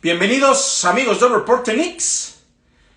Bienvenidos amigos de Reporte Knicks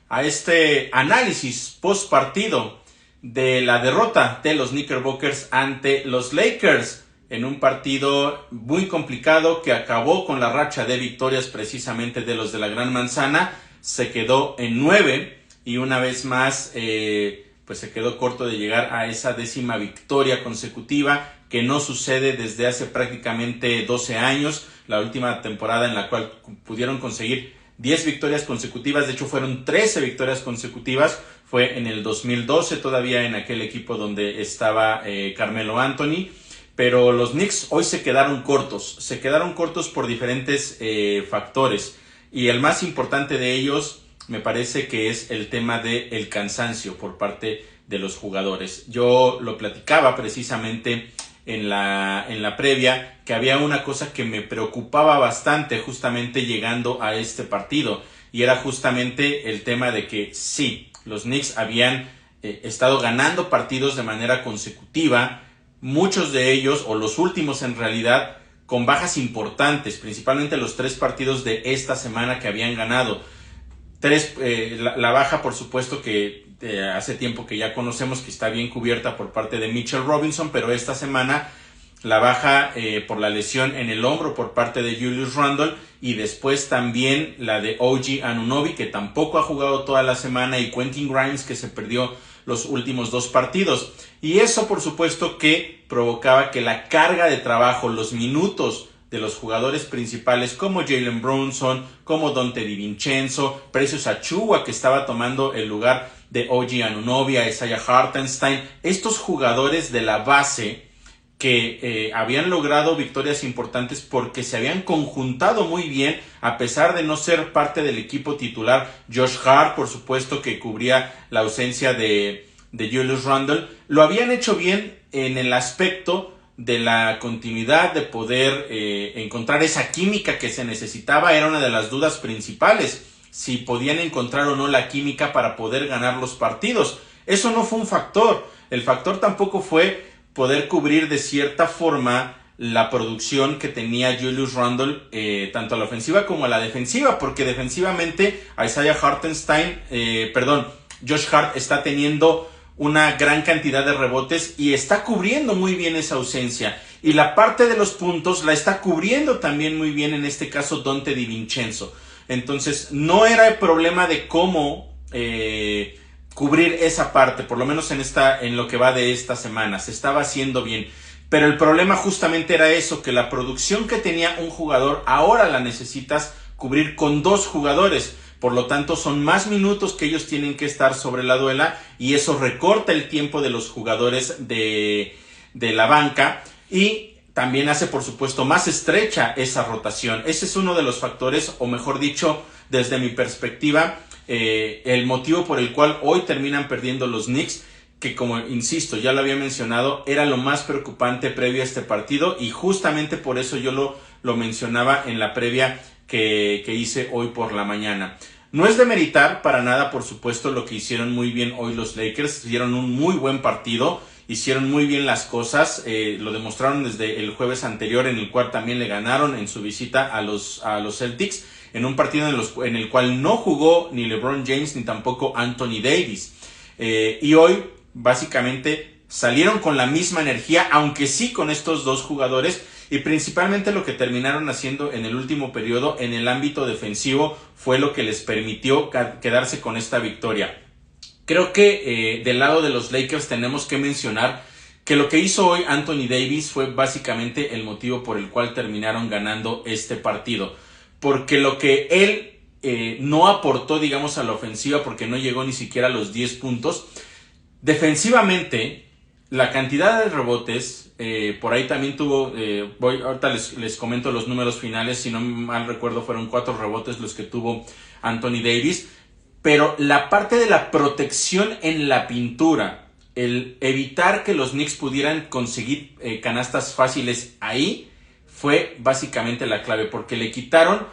a este análisis post partido de la derrota de los Knickerbockers ante los Lakers en un partido muy complicado que acabó con la racha de victorias precisamente de los de la Gran Manzana. Se quedó en 9 y una vez más pues se quedó corto de llegar a esa 10ª victoria consecutiva que no sucede desde hace prácticamente 12 años, la última temporada en la cual pudieron conseguir 10 victorias consecutivas, de hecho fueron 13 victorias consecutivas, fue en el 2012, todavía en aquel equipo donde estaba Carmelo Anthony, pero los Knicks hoy se quedaron cortos por diferentes factores, y el más importante de ellos me parece que es el tema del cansancio por parte de los jugadores. Yo lo platicaba precisamente en la previa, que había una cosa que me preocupaba bastante justamente llegando a este partido, y era justamente el tema de que sí, los Knicks habían estado ganando partidos de manera consecutiva, muchos de ellos, o los últimos en realidad, con bajas importantes, principalmente los 3 partidos de esta semana que habían ganado. La baja, por supuesto, que hace tiempo que ya conocemos, que está bien cubierta por parte de Mitchell Robinson, pero esta semana la baja por la lesión en el hombro por parte de Julius Randle, y después también la de OG Anunoby, que tampoco ha jugado toda la semana, y Quentin Grimes, que se perdió los últimos 2 partidos. Y eso, por supuesto, que provocaba que la carga de trabajo, los minutos de los jugadores principales como Jalen Brunson, como Donte DiVincenzo, Precious Achiuwa, que estaba tomando el lugar de OG Anunoby, Isaiah Hartenstein, estos jugadores de la base que habían logrado victorias importantes porque se habían conjuntado muy bien a pesar de no ser parte del equipo titular. Josh Hart, por supuesto, que cubría la ausencia de Julius Randle, lo habían hecho bien en el aspecto de la continuidad, de poder encontrar esa química que se necesitaba. Era una de las dudas principales, si podían encontrar o no la química para poder ganar los partidos. Eso no fue un factor. El factor tampoco fue poder cubrir de cierta forma la producción que tenía Julius Randle, tanto a la ofensiva como a la defensiva, porque defensivamente Isaiah Hartenstein, Josh Hart está teniendo una gran cantidad de rebotes y está cubriendo muy bien esa ausencia. Y la parte de los puntos la está cubriendo también muy bien, en este caso, Donte DiVincenzo. Entonces, no era el problema de cómo cubrir esa parte, por lo menos en lo que va de esta semana. Se estaba haciendo bien. Pero el problema justamente era eso, que la producción que tenía un jugador, ahora la necesitas cubrir con 2 jugadores. Por lo tanto, son más minutos que ellos tienen que estar sobre la duela, y eso recorta el tiempo de los jugadores de la banca, y también hace, por supuesto, más estrecha esa rotación. Ese es uno de los factores, o mejor dicho, desde mi perspectiva, el motivo por el cual hoy terminan perdiendo los Knicks, que, como insisto, ya lo había mencionado, era lo más preocupante previo a este partido, y justamente por eso yo lo mencionaba en la previa que hice hoy por la mañana. No es de meritar para nada, por supuesto, lo que hicieron muy bien hoy los Lakers. Hicieron un muy buen partido, hicieron muy bien las cosas, lo demostraron desde el jueves anterior, en el cual también le ganaron en su visita a los Celtics, en un partido en el cual no jugó ni LeBron James ni tampoco Anthony Davis, y hoy básicamente salieron con la misma energía, aunque sí con estos 2 jugadores. Y principalmente lo que terminaron haciendo en el último periodo en el ámbito defensivo fue lo que les permitió quedarse con esta victoria. Creo que del lado de los Lakers tenemos que mencionar que lo que hizo hoy Anthony Davis fue básicamente el motivo por el cual terminaron ganando este partido. Porque lo que él no aportó, digamos, a la ofensiva, porque no llegó ni siquiera a los 10 puntos, defensivamente, la cantidad de rebotes, por ahí también tuvo, ahorita les comento los números finales, si no mal recuerdo fueron 4 rebotes los que tuvo Anthony Davis, pero la parte de la protección en la pintura, el evitar que los Knicks pudieran conseguir canastas fáciles ahí, fue básicamente la clave, porque le quitaron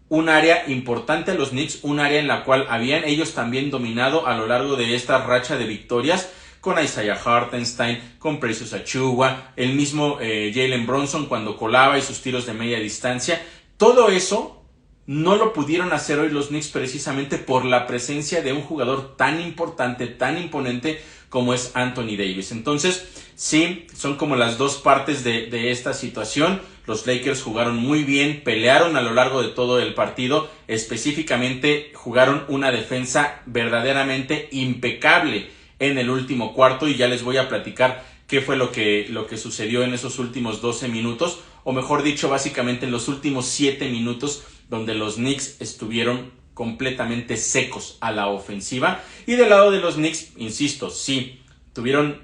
un área importante a los Knicks, un área en la cual habían ellos también dominado a lo largo de esta racha de victorias, con Isaiah Hartenstein, con Precious Achiuwa, el mismo Jalen Brunson cuando colaba y sus tiros de media distancia. Todo eso no lo pudieron hacer hoy los Knicks precisamente por la presencia de un jugador tan importante, tan imponente como es Anthony Davis. Entonces, sí, son como las dos partes de esta situación. Los Lakers jugaron muy bien, pelearon a lo largo de todo el partido, específicamente jugaron una defensa verdaderamente impecable en el último cuarto y ya les voy a platicar qué fue lo que sucedió en esos últimos 12 minutos, o mejor dicho, básicamente en los últimos 7 minutos donde los Knicks estuvieron completamente secos a la ofensiva. Y del lado de los Knicks, insisto, sí, tuvieron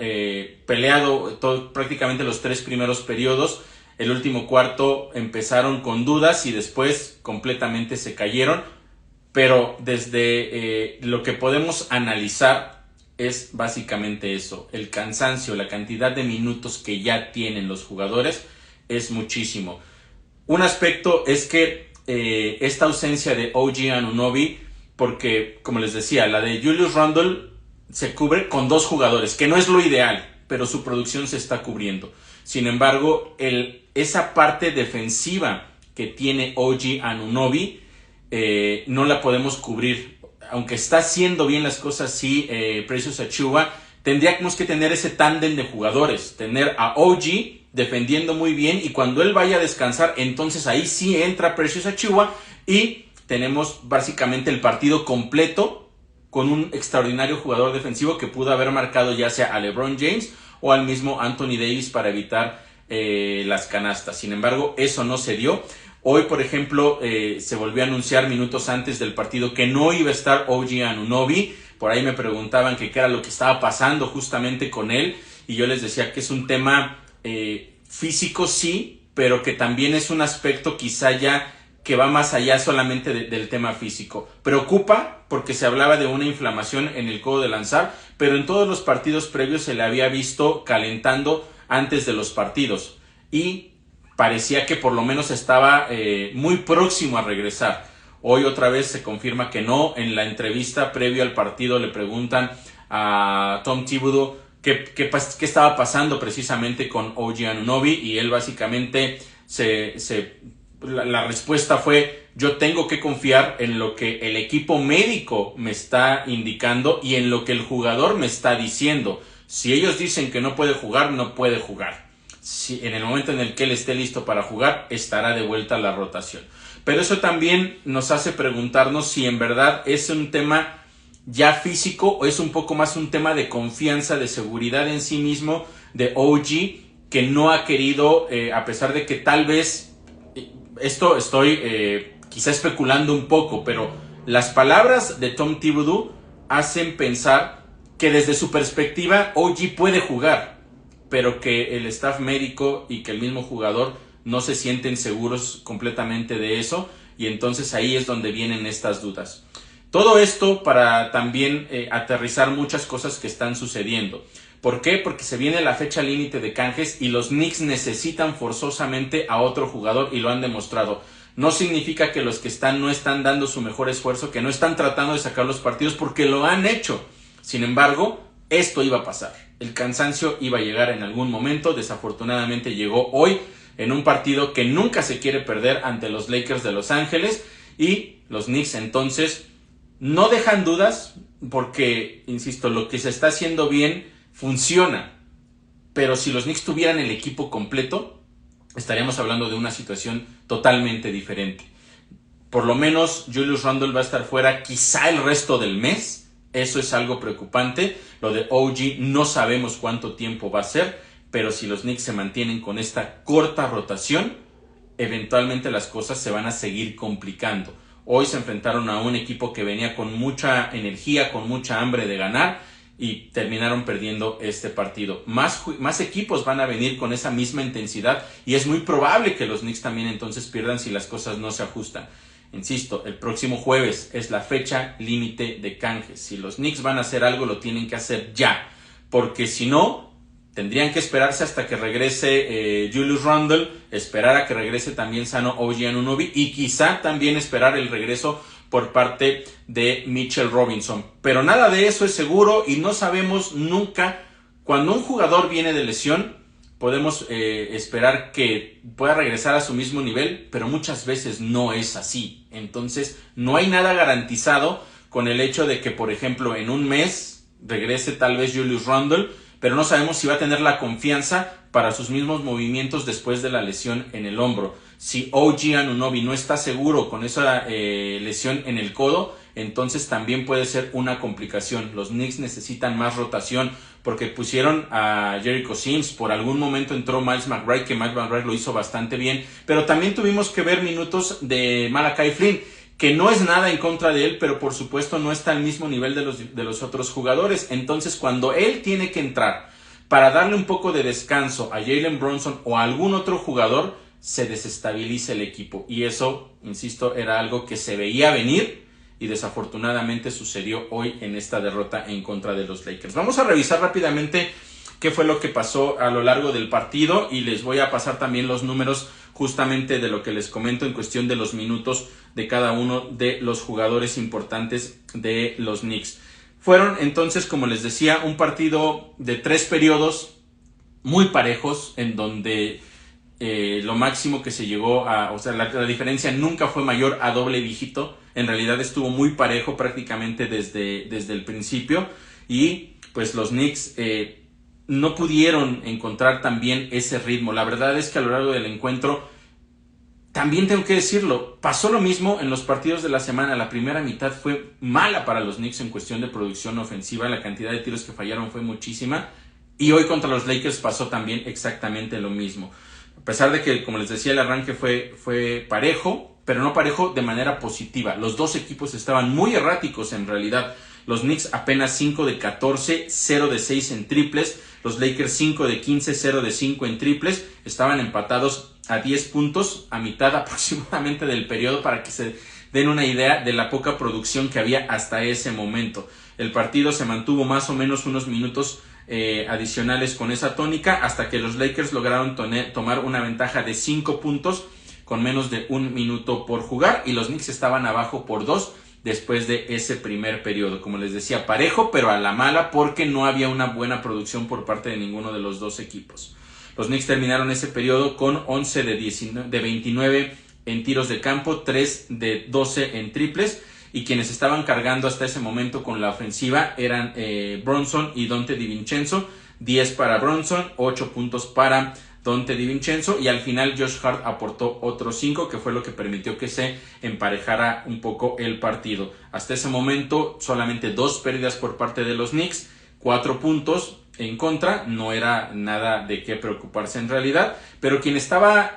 peleado prácticamente los 3 primeros periodos. El último cuarto empezaron con dudas y después completamente se cayeron. Pero desde lo que podemos analizar es básicamente eso. El cansancio, la cantidad de minutos que ya tienen los jugadores es muchísimo. Un aspecto es que esta ausencia de OG Anunoby, porque como les decía, la de Julius Randle se cubre con 2 jugadores, que no es lo ideal, pero su producción se está cubriendo. Sin embargo, esa parte defensiva que tiene OG Anunoby no la podemos cubrir. Aunque está haciendo bien las cosas, sí, Precious Achiuwa, tendríamos que tener ese tándem de jugadores, tener a OG defendiendo muy bien y cuando él vaya a descansar, entonces ahí sí entra Precious Achiuwa y tenemos básicamente el partido completo con un extraordinario jugador defensivo que pudo haber marcado ya sea a LeBron James o al mismo Anthony Davis para evitar las canastas. Sin embargo, eso no se dio. Hoy, por ejemplo, se volvió a anunciar minutos antes del partido que no iba a estar OG Anunoby. Por ahí me preguntaban qué era lo que estaba pasando justamente con él y yo les decía que es un tema físico, sí, pero que también es un aspecto quizá ya que va más allá solamente del tema físico. Preocupa porque se hablaba de una inflamación en el codo de lanzar, pero en todos los partidos previos se le había visto calentando antes de los partidos y parecía que por lo menos estaba muy próximo a regresar. Hoy otra vez se confirma que no. En la entrevista previo al partido le preguntan a Tom Thibodeau qué estaba pasando precisamente con OG Anunoby y él básicamente la respuesta fue: yo tengo que confiar en lo que el equipo médico me está indicando y en lo que el jugador me está diciendo. Si ellos dicen que no puede jugar, no puede jugar. Si en el momento en el que él esté listo para jugar, estará de vuelta a la rotación. Pero eso también nos hace preguntarnos si en verdad es un tema ya físico o es un poco más un tema de confianza, de seguridad en sí mismo de OG, que no ha querido, a pesar de que tal vez, esto estoy quizá especulando un poco, pero las palabras de Tom Thibodeau hacen pensar que desde su perspectiva OG puede jugar, pero que el staff médico y que el mismo jugador no se sienten seguros completamente de eso, y entonces ahí es donde vienen estas dudas. Todo esto para también aterrizar muchas cosas que están sucediendo. ¿Por qué? Porque se viene la fecha límite de canjes y los Knicks necesitan forzosamente a otro jugador y lo han demostrado. No significa que los que están no están dando su mejor esfuerzo, que no están tratando de sacar los partidos, porque lo han hecho. Sin embargo, esto iba a pasar. El cansancio iba a llegar en algún momento. Desafortunadamente llegó hoy en un partido que nunca se quiere perder ante los Lakers de Los Ángeles, y los Knicks entonces no dejan dudas porque, insisto, lo que se está haciendo bien funciona, pero si los Knicks tuvieran el equipo completo, estaríamos hablando de una situación totalmente diferente. Por lo menos Julius Randle va a estar fuera quizá el resto del mes. Eso es algo preocupante. Lo de OG no sabemos cuánto tiempo va a ser, pero si los Knicks se mantienen con esta corta rotación, eventualmente las cosas se van a seguir complicando. Hoy se enfrentaron a un equipo que venía con mucha energía, con mucha hambre de ganar, y terminaron perdiendo este partido. Más equipos van a venir con esa misma intensidad y es muy probable que los Knicks también entonces pierdan si las cosas no se ajustan. Insisto, el próximo jueves es la fecha límite de canjes. Si los Knicks van a hacer algo, lo tienen que hacer ya, porque si no, tendrían que esperarse hasta que regrese Julius Randle, esperar a que regrese también sano OG Anunoby y quizá también esperar el regreso por parte de Mitchell Robinson. Pero nada de eso es seguro y no sabemos nunca. Cuando un jugador viene de lesión, podemos esperar que pueda regresar a su mismo nivel, pero muchas veces no es así. Entonces, no hay nada garantizado con el hecho de que, por ejemplo, en un mes regrese tal vez Julius Randle, pero no sabemos si va a tener la confianza para sus mismos movimientos después de la lesión en el hombro. Si OG Anunoby no está seguro con esa lesión en el codo, entonces también puede ser una complicación. Los Knicks necesitan más rotación porque pusieron a Jericho Sims. Por algún momento entró Miles McBride, que Miles McBride lo hizo bastante bien, pero también tuvimos que ver minutos de Malachi Flynn, que no es nada en contra de él, pero por supuesto no está al mismo nivel de los otros jugadores. Entonces, cuando él tiene que entrar para darle un poco de descanso a Jalen Brunson o a algún otro jugador, se desestabiliza el equipo. Y eso, insisto, era algo que se veía venir y desafortunadamente sucedió hoy en esta derrota en contra de los Lakers. Vamos a revisar rápidamente qué fue lo que pasó a lo largo del partido y les voy a pasar también los números justamente de lo que les comento en cuestión de los minutos de cada uno de los jugadores importantes de los Knicks. Fueron entonces, como les decía, un partido de 3 periodos muy parejos, en donde lo máximo que se llegó a, o sea, la diferencia nunca fue mayor a doble dígito. En realidad estuvo muy parejo prácticamente desde el principio, y pues los Knicks no pudieron encontrar también ese ritmo. La verdad es que a lo largo del encuentro, también tengo que decirlo, pasó lo mismo en los partidos de la semana. La primera mitad fue mala para los Knicks en cuestión de producción ofensiva, la cantidad de tiros que fallaron fue muchísima, y hoy contra los Lakers pasó también exactamente lo mismo. A pesar de que, como les decía, el arranque fue parejo, pero no parejo de manera positiva. Los dos equipos estaban muy erráticos en realidad. Los Knicks apenas 5 de 14, 0 de 6 en triples. Los Lakers 5 de 15, 0 de 5 en triples. Estaban empatados a 10 puntos a mitad aproximadamente del periodo, para que se den una idea de la poca producción que había hasta ese momento. El partido se mantuvo más o menos unos minutos adicionales con esa tónica, hasta que los Lakers lograron tomar una ventaja de 5 puntos con menos de un minuto por jugar, y los Knicks estaban abajo por 2 después de ese primer periodo. Como les decía, parejo pero a la mala, porque no había una buena producción por parte de ninguno de los dos equipos. Los Knicks terminaron ese periodo con 11 de 29 en tiros de campo, 3 de 12 en triples, y quienes estaban cargando hasta ese momento con la ofensiva eran Brunson y Donte DiVincenzo. 10 para Brunson, 8 puntos para Donte DiVincenzo, y al final Josh Hart aportó otros 5, que fue lo que permitió que se emparejara un poco el partido. Hasta ese momento solamente 2 pérdidas por parte de los Knicks, 4 puntos en contra, no era nada de qué preocuparse en realidad, pero quien estaba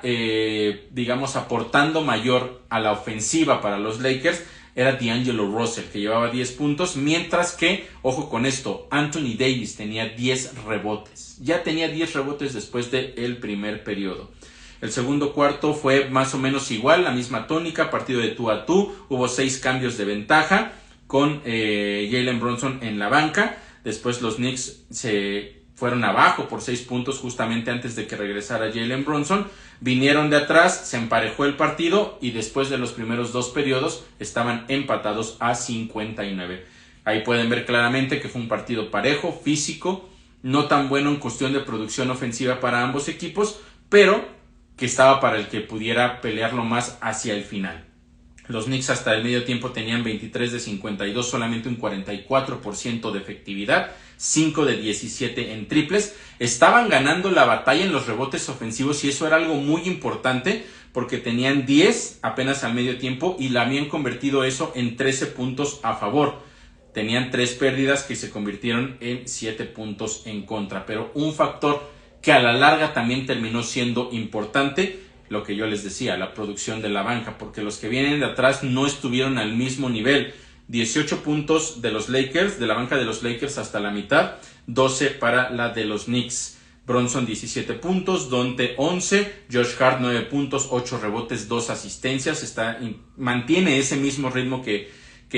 aportando mayor a la ofensiva para los Lakers era D'Angelo Russell, que llevaba 10 puntos, mientras que, ojo con esto, Anthony Davis tenía 10 rebotes. Ya tenía 10 rebotes después del primer periodo. El segundo cuarto fue más o menos igual, la misma tónica, partido de tú a tú. Hubo 6 cambios de ventaja con Jalen Brunson en la banca. Después los Knicks se fueron abajo por 6 puntos justamente antes de que regresara Jalen Brunson. Vinieron de atrás, se emparejó el partido, y después de los primeros 2 periodos estaban empatados a 59. Ahí pueden ver claramente que fue un partido parejo, físico, no tan bueno en cuestión de producción ofensiva para ambos equipos, pero que estaba para el que pudiera pelearlo más hacia el final. Los Knicks hasta el medio tiempo tenían 23 de 52, solamente un 44% de efectividad, 5 de 17 en triples. Estaban ganando la batalla en los rebotes ofensivos, y eso era algo muy importante, porque tenían 10 apenas al medio tiempo y la habían convertido eso en 13 puntos a favor. Tenían 3 pérdidas que se convirtieron en 7 puntos en contra, pero un factor que a la larga también terminó siendo importante, lo que yo les decía, la producción de la banca, porque los que vienen de atrás no estuvieron al mismo nivel. 18 puntos de los Lakers, de la banca de los Lakers hasta la mitad, 12 para la de los Knicks. Brunson 17 puntos, Donte 11, Josh Hart 9 puntos, 8 rebotes, 2 asistencias, mantiene ese mismo ritmo que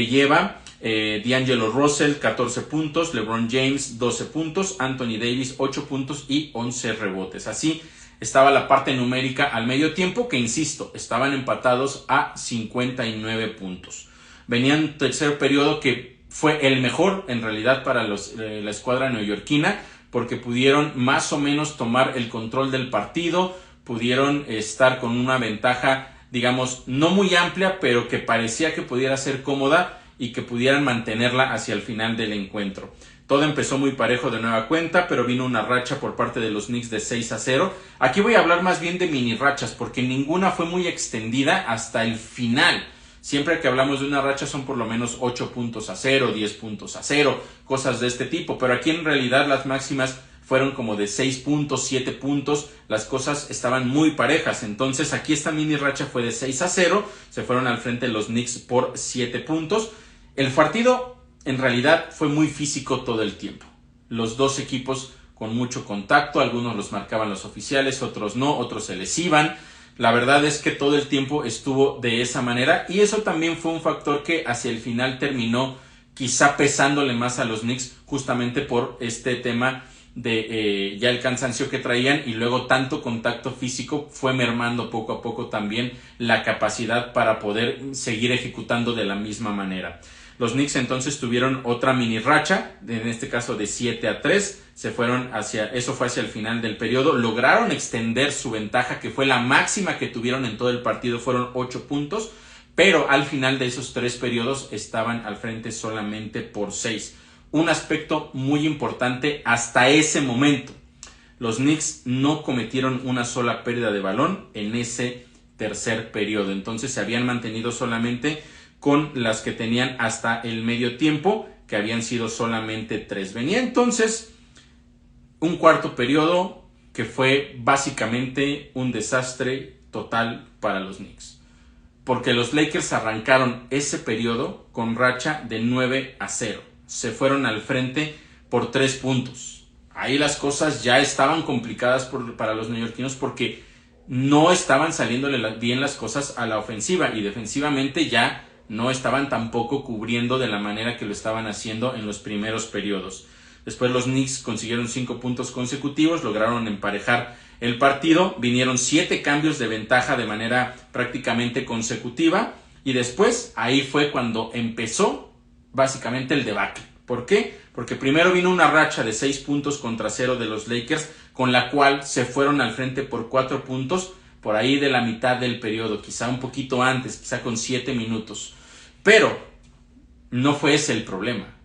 lleva. D'Angelo Russell 14 puntos, LeBron James 12 puntos, Anthony Davis 8 puntos y 11 rebotes. Así estaba la parte numérica al medio tiempo, que insisto, estaban empatados a 59 puntos. Venían un tercer periodo que fue el mejor en realidad para la escuadra neoyorquina, porque pudieron más o menos tomar el control del partido, pudieron estar con una ventaja, digamos, no muy amplia, pero que parecía que pudiera ser cómoda y que pudieran mantenerla hacia el final del encuentro. Todo empezó muy parejo de nueva cuenta, pero vino una racha por parte de los Knicks de 6-0. Aquí voy a hablar más bien de mini rachas, porque ninguna fue muy extendida hasta el final. Siempre que hablamos de una racha son por lo menos 8 puntos a 0, 10 puntos a 0, cosas de este tipo. Pero aquí en realidad las máximas fueron como de 6 puntos, 7 puntos. Las cosas estaban muy parejas. Entonces aquí esta mini racha fue de 6-0. Se fueron al frente los Knicks por 7 puntos. El partido en realidad fue muy físico todo el tiempo. Los dos equipos con mucho contacto. Algunos los marcaban los oficiales, otros no, otros se les iban. La verdad es que todo el tiempo estuvo de esa manera y eso también fue un factor que hacia el final terminó quizá pesándole más a los Knicks, justamente por este tema de ya el cansancio que traían y luego tanto contacto físico fue mermando poco a poco también la capacidad para poder seguir ejecutando de la misma manera. Los Knicks entonces tuvieron otra mini racha, en este caso de 7-3, eso fue hacia el final del periodo, lograron extender su ventaja, que fue la máxima que tuvieron en todo el partido, fueron 8 puntos, pero al final de esos 3 periodos estaban al frente solamente por 6. Un aspecto muy importante hasta ese momento, los Knicks no cometieron una sola pérdida de balón en ese tercer periodo, entonces se habían mantenido solamente con las que tenían hasta el medio tiempo, que habían sido solamente 3. Venía entonces un cuarto periodo que fue básicamente un desastre total para los Knicks, porque los Lakers arrancaron ese periodo con racha de 9-0. Se fueron al frente por 3 puntos. Ahí las cosas ya estaban complicadas para los neoyorquinos porque no estaban saliéndole bien las cosas a la ofensiva y defensivamente ya no estaban tampoco cubriendo de la manera que lo estaban haciendo en los primeros periodos. Después los Knicks consiguieron 5 puntos consecutivos, lograron emparejar el partido, vinieron 7 cambios de ventaja de manera prácticamente consecutiva y después ahí fue cuando empezó básicamente el debacle. ¿Por qué? Porque primero vino una racha de 6 puntos contra 0 de los Lakers, con la cual se fueron al frente por 4 puntos por ahí de la mitad del periodo, quizá un poquito antes, quizá con 7 minutos. Pero no fue ese el problema.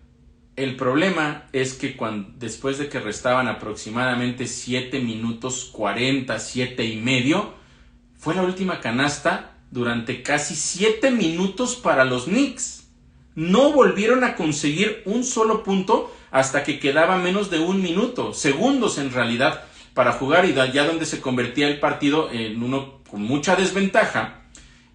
El problema es que después de que restaban aproximadamente 7 minutos 40, 7 y medio, fue la última canasta durante casi 7 minutos para los Knicks. No volvieron a conseguir un solo punto hasta que quedaba menos de 1 minuto, segundos en realidad, para jugar y ya donde se convertía el partido en uno con mucha desventaja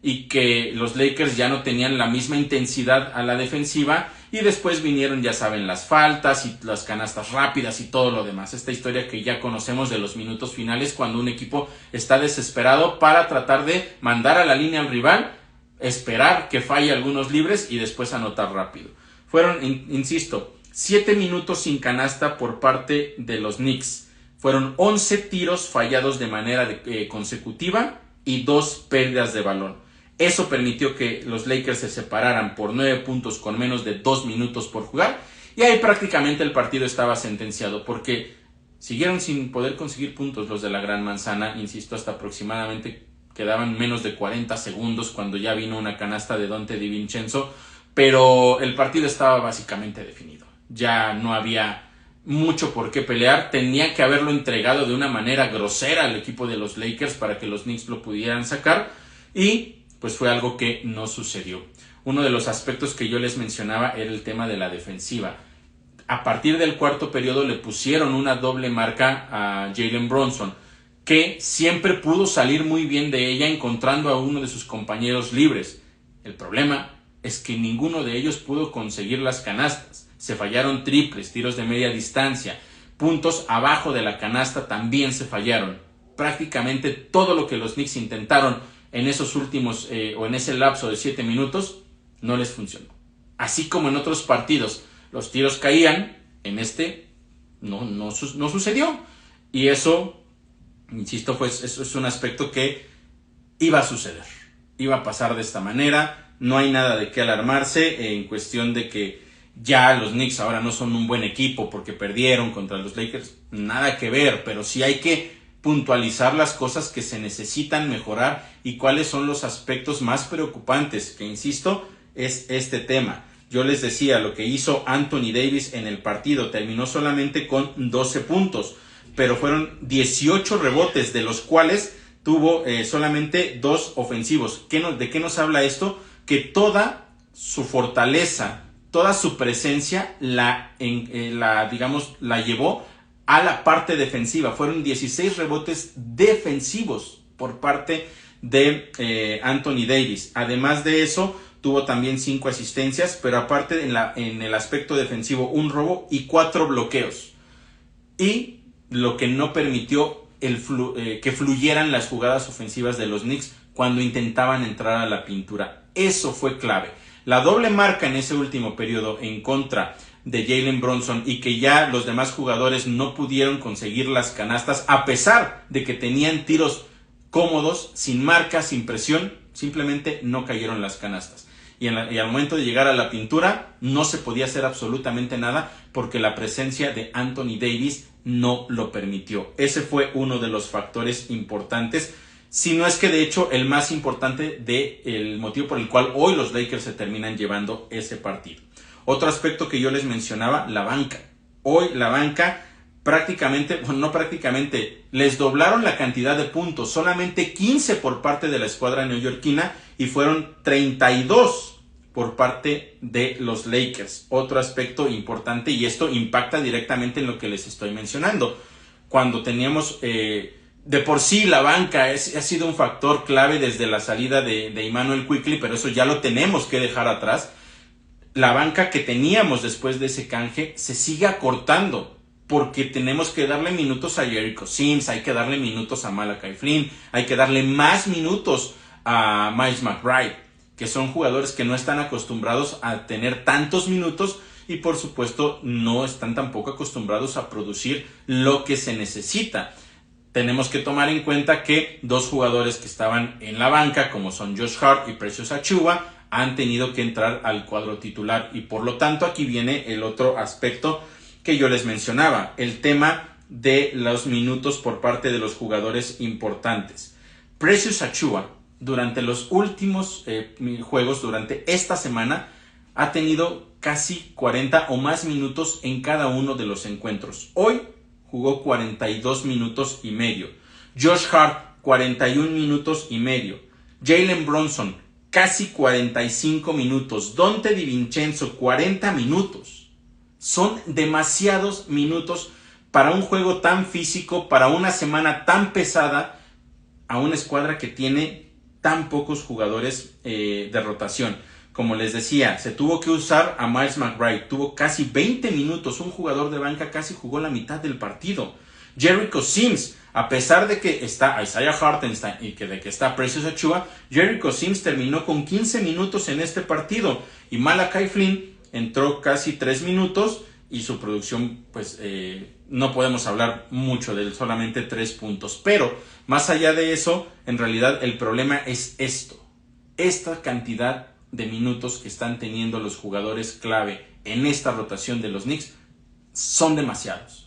y que los Lakers ya no tenían la misma intensidad a la defensiva y después vinieron, ya saben, las faltas y las canastas rápidas y todo lo demás. Esta historia que ya conocemos de los minutos finales cuando un equipo está desesperado para tratar de mandar a la línea al rival, esperar que falle algunos libres y después anotar rápido. Fueron, insisto, 7 minutos sin canasta por parte de los Knicks. Fueron 11 tiros fallados de manera consecutiva y 2 pérdidas de balón. Eso permitió que los Lakers se separaran por 9 puntos con menos de 2 minutos por jugar y ahí prácticamente el partido estaba sentenciado porque siguieron sin poder conseguir puntos los de la Gran Manzana, insisto, hasta aproximadamente quedaban menos de 40 segundos cuando ya vino una canasta de Donte DiVincenzo, pero el partido estaba básicamente definido. Ya no había mucho por qué pelear, tenía que haberlo entregado de una manera grosera al equipo de los Lakers para que los Knicks lo pudieran sacar y pues fue algo que no sucedió. Uno de los aspectos que yo les mencionaba era el tema de la defensiva. A partir del cuarto periodo le pusieron una doble marca a Jalen Brunson, que siempre pudo salir muy bien de ella encontrando a uno de sus compañeros libres. El problema es que ninguno de ellos pudo conseguir las canastas. Se fallaron triples, tiros de media distancia, puntos abajo de la canasta también se fallaron. Prácticamente todo lo que los Knicks intentaron en esos últimos o en ese lapso de 7 minutos no les funcionó. Así como en otros partidos los tiros caían, en este no sucedió. Y eso, insisto, eso es un aspecto que iba a suceder. Iba a pasar de esta manera. No hay nada de qué alarmarse en cuestión de que Ya los Knicks ahora no son un buen equipo porque perdieron contra los Lakers, nada que ver, pero sí hay que puntualizar las cosas que se necesitan mejorar y cuáles son los aspectos más preocupantes, que insisto, es este tema. Yo les decía, lo que hizo Anthony Davis en el partido, terminó solamente con 12 puntos, pero fueron 18 rebotes, de los cuales tuvo solamente 2 ofensivos. ¿De qué nos habla esto? Que toda su fortaleza, toda su presencia la llevó a la parte defensiva. Fueron 16 rebotes defensivos por parte de Anthony Davis. Además de eso, tuvo también 5 asistencias, pero aparte en el aspecto defensivo, un robo y 4 bloqueos. Y lo que no permitió que fluyeran las jugadas ofensivas de los Knicks cuando intentaban entrar a la pintura. Eso fue clave. La doble marca en ese último periodo en contra de Jalen Brunson y que ya los demás jugadores no pudieron conseguir las canastas a pesar de que tenían tiros cómodos, sin marca, sin presión, simplemente no cayeron las canastas. Y al momento de llegar a la pintura no se podía hacer absolutamente nada porque la presencia de Anthony Davis no lo permitió. Ese fue uno de los factores importantes, si no es que de hecho el más importante del motivo por el cual hoy los Lakers se terminan llevando ese partido. Otro aspecto que yo les mencionaba, la banca. Hoy la banca les doblaron la cantidad de puntos, solamente 15 por parte de la escuadra neoyorquina y fueron 32 por parte de los Lakers. Otro aspecto importante, y esto impacta directamente en lo que les estoy mencionando. Cuando teníamos de por sí la banca ha sido un factor clave desde la salida de Immanuel Quickley, pero eso ya lo tenemos que dejar atrás. La banca que teníamos después de ese canje se sigue acortando porque tenemos que darle minutos a Jericho Sims, hay que darle minutos a Malachi Flynn, hay que darle más minutos a Miles McBride, que son jugadores que no están acostumbrados a tener tantos minutos y por supuesto no están tampoco acostumbrados a producir lo que se necesita. Tenemos que tomar en cuenta que 2 jugadores que estaban en la banca, como son Josh Hart y Precious Achiuwa, han tenido que entrar al cuadro titular y por lo tanto aquí viene el otro aspecto que yo les mencionaba, el tema de los minutos por parte de los jugadores importantes. Precious Achiuwa durante los últimos juegos, durante esta semana, ha tenido casi 40 o más minutos en cada uno de los encuentros. Hoy jugó 42 minutos y medio. Josh Hart, 41 minutos y medio. Jalen Brunson, casi 45 minutos. Donte DiVincenzo, 40 minutos. Son demasiados minutos para un juego tan físico, para una semana tan pesada, a una escuadra que tiene tan pocos jugadores de rotación. Como les decía, se tuvo que usar a Miles McBride, tuvo casi 20 minutos, un jugador de banca casi jugó la mitad del partido. Jericho Sims, a pesar de que está Isaiah Hartenstein y de que está Precious Achiuwa, Jericho Sims terminó con 15 minutos en este partido y Malachi Flynn entró casi 3 minutos y su producción, pues no podemos hablar mucho de él, solamente 3 puntos. Pero más allá de eso, en realidad el problema es esta cantidad de minutos que están teniendo los jugadores clave en esta rotación de los Knicks son demasiados.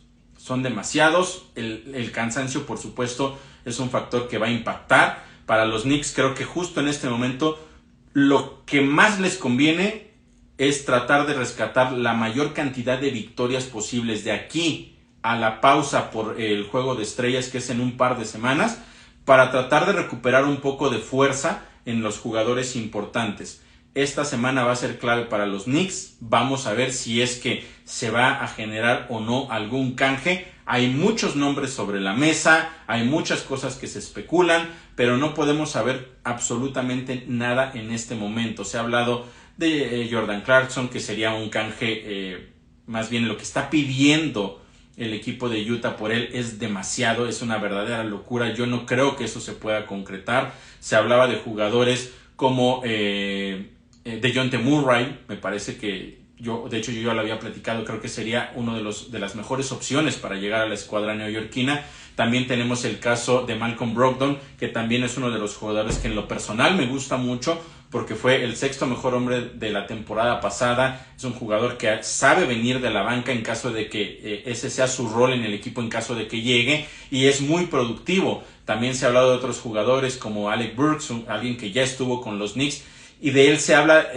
El cansancio, por supuesto, es un factor que va a impactar. Para los Knicks creo que justo en este momento lo que más les conviene es tratar de rescatar la mayor cantidad de victorias posibles de aquí a la pausa por el Juego de Estrellas, que es en un par de semanas, para tratar de recuperar un poco de fuerza en los jugadores importantes. Esta semana va a ser clave para los Knicks. Vamos a ver si es que se va a generar o no algún canje. Hay muchos nombres sobre la mesa, hay muchas cosas que se especulan, pero no podemos saber absolutamente nada en este momento. Se ha hablado de Jordan Clarkson, que sería un canje, más bien lo que está pidiendo el equipo de Utah por él es demasiado, es una verdadera locura. Yo no creo que eso se pueda concretar. Se hablaba de jugadores como DeJounte Murray, me parece que yo ya lo había platicado, creo que sería uno de las mejores opciones para llegar a la escuadra neoyorquina. También tenemos el caso de Malcolm Brogdon, que también es uno de los jugadores que en lo personal me gusta mucho porque fue el sexto mejor hombre de la temporada pasada. Es un jugador que sabe venir de la banca en caso de que ese sea su rol en el equipo en caso de que llegue, y es muy productivo. También se ha hablado de otros jugadores como Alec Burks, alguien que ya estuvo con los Knicks, y de él se habla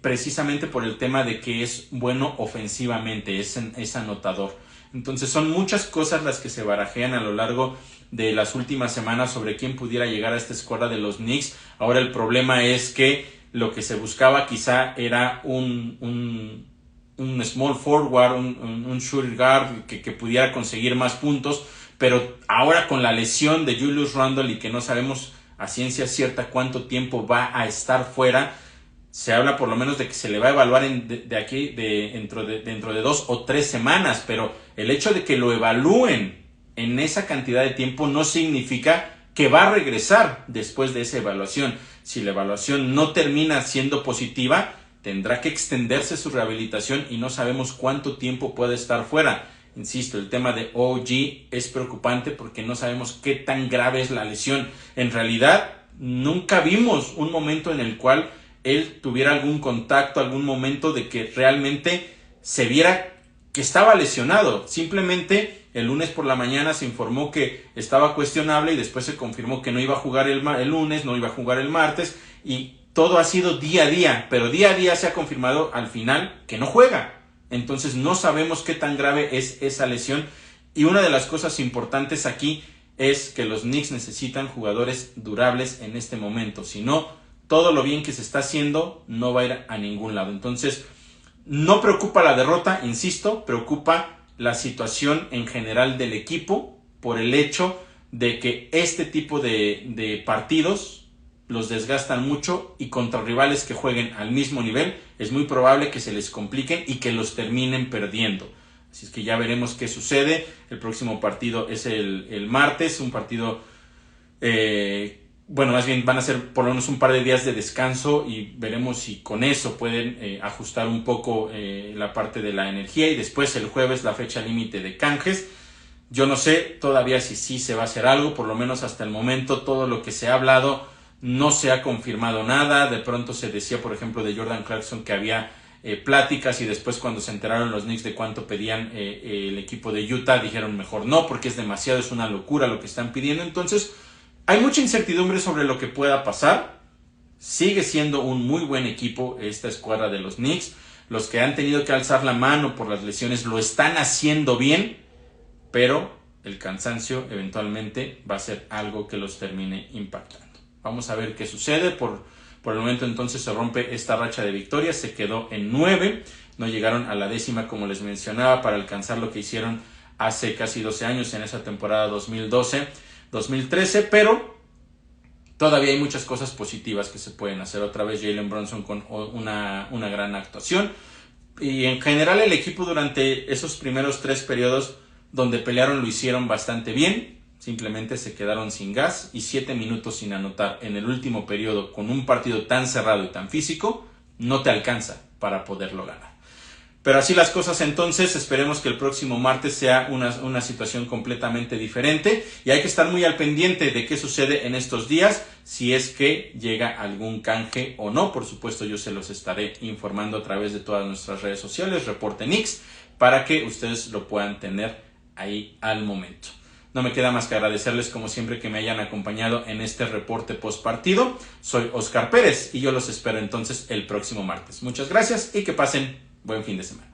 precisamente por el tema de que es bueno ofensivamente, es anotador. Entonces son muchas cosas las que se barajean a lo largo de las últimas semanas sobre quién pudiera llegar a esta escuadra de los Knicks. Ahora el problema es que lo que se buscaba quizá era un small forward, un shooting guard que pudiera conseguir más puntos, pero ahora con la lesión de Julius Randle y que no sabemos a ciencia cierta cuánto tiempo va a estar fuera, se habla por lo menos de que se le va a evaluar dentro de 2 o 3 semanas, pero el hecho de que lo evalúen en esa cantidad de tiempo no significa que va a regresar después de esa evaluación. Si la evaluación no termina siendo positiva, tendrá que extenderse su rehabilitación y no sabemos cuánto tiempo puede estar fuera. Insisto, el tema de OG es preocupante porque no sabemos qué tan grave es la lesión. En realidad, nunca vimos un momento en el cual él tuviera algún contacto, algún momento de que realmente se viera que estaba lesionado. Simplemente el lunes por la mañana se informó que estaba cuestionable y después se confirmó que no iba a jugar el lunes, no iba a jugar el martes, y todo ha sido día a día, pero día a día se ha confirmado al final que no juega. Entonces no sabemos qué tan grave es esa lesión, y una de las cosas importantes aquí es que los Knicks necesitan jugadores durables en este momento. Si no, todo lo bien que se está haciendo no va a ir a ningún lado. Entonces, no preocupa la derrota, insisto, preocupa la situación en general del equipo por el hecho de que este tipo de partidos los desgastan mucho, y contra rivales que jueguen al mismo nivel es muy probable que se les compliquen y que los terminen perdiendo. Así es que ya veremos qué sucede. El próximo partido es el martes, un partido... Bueno, más bien van a ser por lo menos un par de días de descanso, y veremos si con eso pueden ajustar un poco la parte de la energía, y después el jueves la fecha límite de canjes. Yo no sé todavía si sí se va a hacer algo, por lo menos hasta el momento todo lo que se ha hablado no se ha confirmado nada. De pronto se decía, por ejemplo, de Jordan Clarkson que había pláticas, y después cuando se enteraron los Knicks de cuánto pedían el equipo de Utah, dijeron mejor no, porque es demasiado, es una locura lo que están pidiendo. Entonces hay mucha incertidumbre sobre lo que pueda pasar. Sigue siendo un muy buen equipo esta escuadra de los Knicks. Los que han tenido que alzar la mano por las lesiones lo están haciendo bien, pero el cansancio eventualmente va a ser algo que los termine impactando. Vamos a ver qué sucede. Por el momento entonces se rompe esta racha de victorias. Se quedó en 9. No llegaron a la 10ª, como les mencionaba, para alcanzar lo que hicieron hace casi 12 años en esa temporada 2012-2013, pero todavía hay muchas cosas positivas que se pueden hacer. Otra vez Jalen Brunson con una gran actuación, y en general el equipo durante esos primeros 3 periodos donde pelearon lo hicieron bastante bien. Simplemente se quedaron sin gas, y 7 minutos sin anotar en el último periodo con un partido tan cerrado y tan físico no te alcanza para poderlo ganar. Pero así las cosas, entonces esperemos que el próximo martes sea una situación completamente diferente, y hay que estar muy al pendiente de qué sucede en estos días, si es que llega algún canje o no. Por supuesto, yo se los estaré informando a través de todas nuestras redes sociales, Reporte Knicks, para que ustedes lo puedan tener ahí al momento. No me queda más que agradecerles como siempre que me hayan acompañado en este reporte post partido. Soy Oscar Pérez y yo los espero entonces el próximo martes. Muchas gracias y que pasen buen fin de semana.